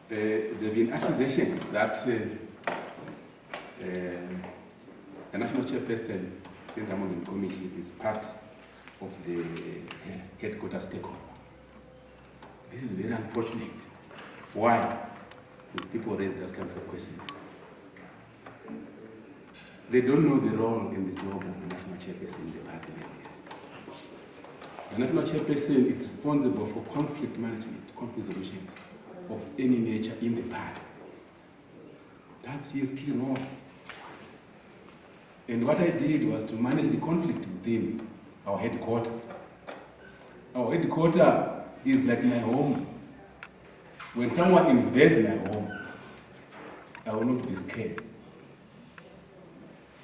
There have been accusations that the National Chairperson, Senator Morgan Commission, is part of the headquarters takeover. This is very unfortunate. Why would people raise those kind of questions? They don't know the role in the job of the National Chairperson in the party ladies. The National Chairperson is responsible for conflict management, conflict resolutions of any nature in the party. That's his key role. And what I did was to manage the conflict within our headquarters. Our headquarters is like my home. When someone invades my home, I will not be scared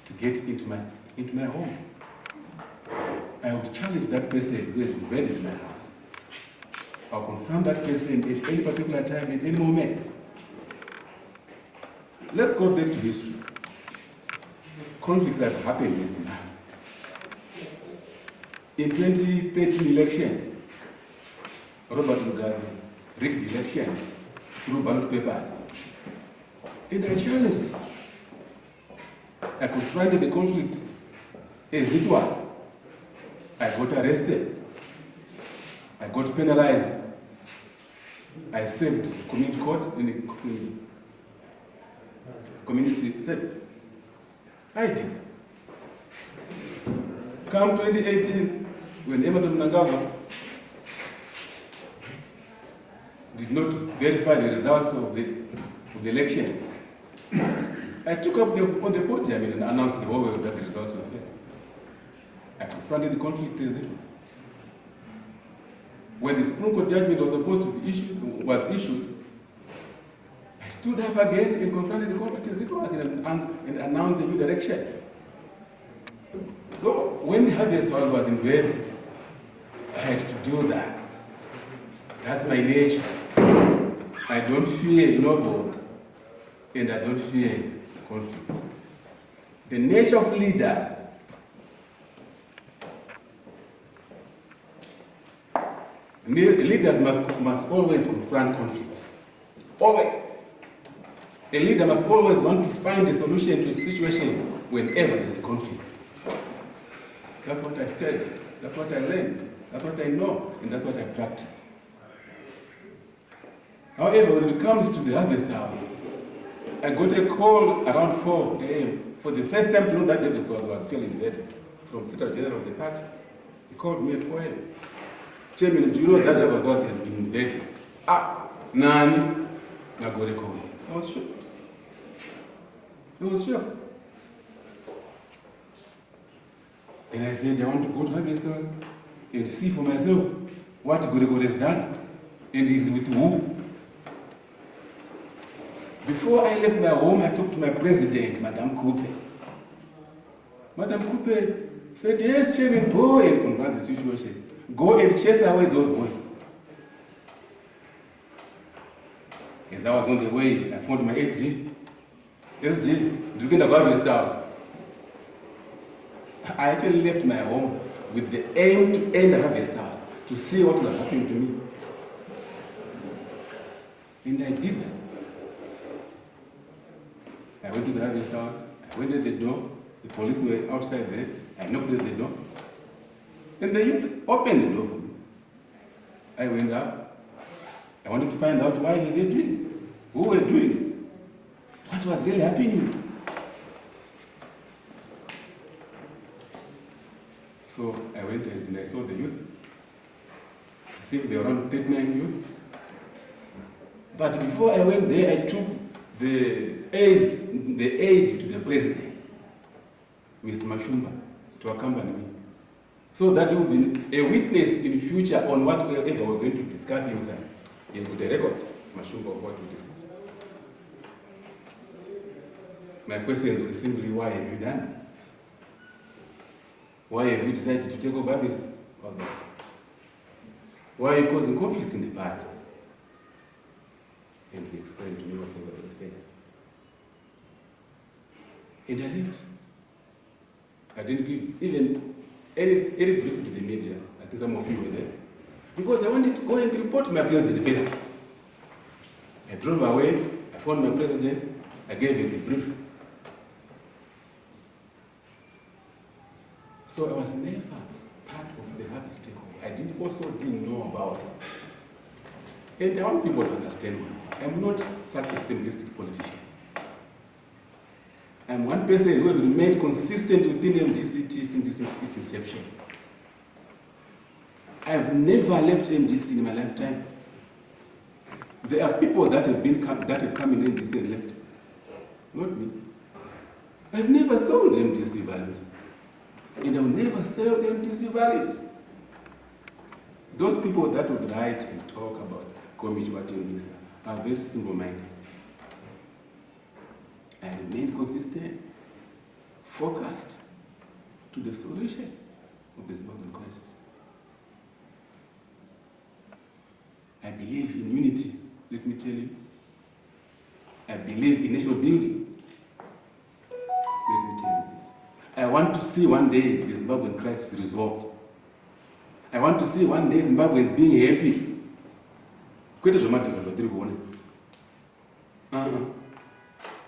to get into my home. I would challenge that person who is invaded my house. I'll confront that person at any particular time, at any moment. Let's go back to history. Conflicts have happened in Zimbabwe. In 2013 elections, Robert Mugabe rigged elections through ballot papers. And I challenged. I confronted the conflict as it was. I got arrested. I got penalized. I served community court in the community service. I did. Come 2018, when Emmerson Mnangagwa did not verify the results of the elections, I took up on the podium and announced the whole world that the results were there. I confronted the conflict as it was. When the Supreme Court judgment was supposed to be issued, I stood up again and confronted the conflict as it was and announced a new direction. So when the Harvest House was invaded, I had to do that. That's my nature. I don't fear nobody, and I don't fear conflicts. The nature of leaders must always confront conflicts. Always. A leader must always want to find a solution to a situation whenever there is a conflict. That's what I studied. That's what I learned. That's what I know. And that's what I practice. However, when it comes to the Harvest House, I got a call around 4 a.m. for the first time to know that the Harvest House was still invaded from Secretary General of the party. He called me at 4 a.m. Chairman, do you know that Harvest House has been invaded? Nani? I got a call. I was sure. I was sure. And I said, I want to go to Harvest House and see for myself what Goregore has done and is with who. Before I left my home, I talked to my president, Madame Coupe. Madame Coupe said, yes, Chairman, go and confront the situation. Go and chase away those boys. As I was on the way, I found my SG. SG, do you get about Harvest House? I actually left my home with the aim to end the Harvest House, to see what was happening to me. And I did that. I went to the Harvest House, I went at the door, the police were outside there, I knocked at the door, and the youth opened the door for me. I went up, I wanted to find out why they were doing it, who were doing it, what was really happening. So I went and I saw the youth. I think there were around 39 youth. But before I went there, I took the aide to the president, Mr. Mashumba, to accompany me. So that will be a witness in future on whatever we're going to discuss inside. He put a record, Mashumba, of what we discussed. My questions were simply, why have you done it? Why have you decided to take over this? Why are you causing conflict in the party? And he explained to me whatever they were saying. And I left. I didn't give even any brief to the media. I think some of you were there. Because I wanted to go and report my president first. I drove away, I phoned my president, I gave him the brief. So I was never part of the harvest takeover. I didn't know about it. And I want people to understand one. I'm not such a simplistic politician. I'm one person who has remained consistent within MDCT since its inception. I've never left MDC in my lifetime. There are people that have come in MDC and left. Not me. I've never sold MDC values. And I'll never sell MDC values. Those people that would write and talk about Komichi MDC are very simple-minded. I remain consistent, focused to the solution of this Zimbabwean crisis. I believe in unity, let me tell you. I believe in national building. Let me tell you this. I want to see one day the Zimbabwean crisis resolved. I want to see one day Zimbabweans being happy.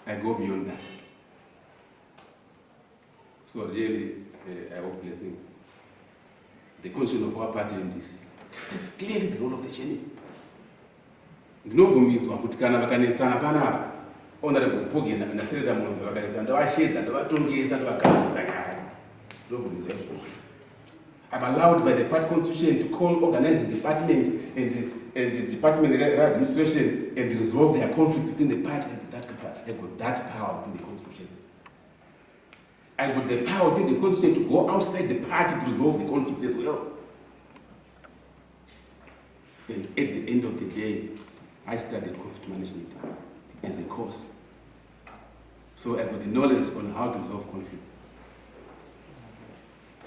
I go beyond that. So really, I hope blessing the constitution of our party in this. It's clearly the role of the Cheney. Ndinovumidzwa kuti kana vakanetsana panapa honorable Pogi na Senator Monzo vakanetsana ndovashedza ndovatongesa ndovagadzisa nyaya. Ndinovumidzwa izvozvo. I'm allowed by the party constitution to call, organize the department and the department administration and resolve their conflicts within the party. I got that power within the constitution. I got the power within the constitution to go outside the party to resolve the conflicts as well. And at the end of the day, I studied conflict management as a course. So I got the knowledge on how to resolve conflicts.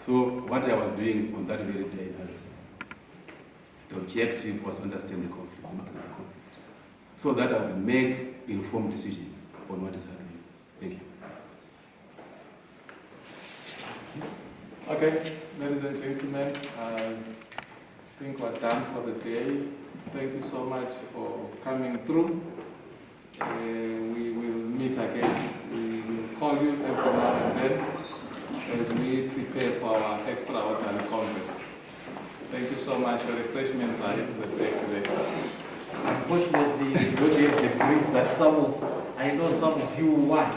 So what I was doing on that very day, the objective was to understand the conflict, so that I would make informed decisions on what is happening. Thank you. Okay, ladies and gentlemen, I think we're done for the day. Thank you so much for coming through. We will meet again. We will call you every now and then as we prepare for our extraordinary congress. Thank you so much. Your refreshments are at the back there. Unfortunately, we don't have the brief that I know some of you want.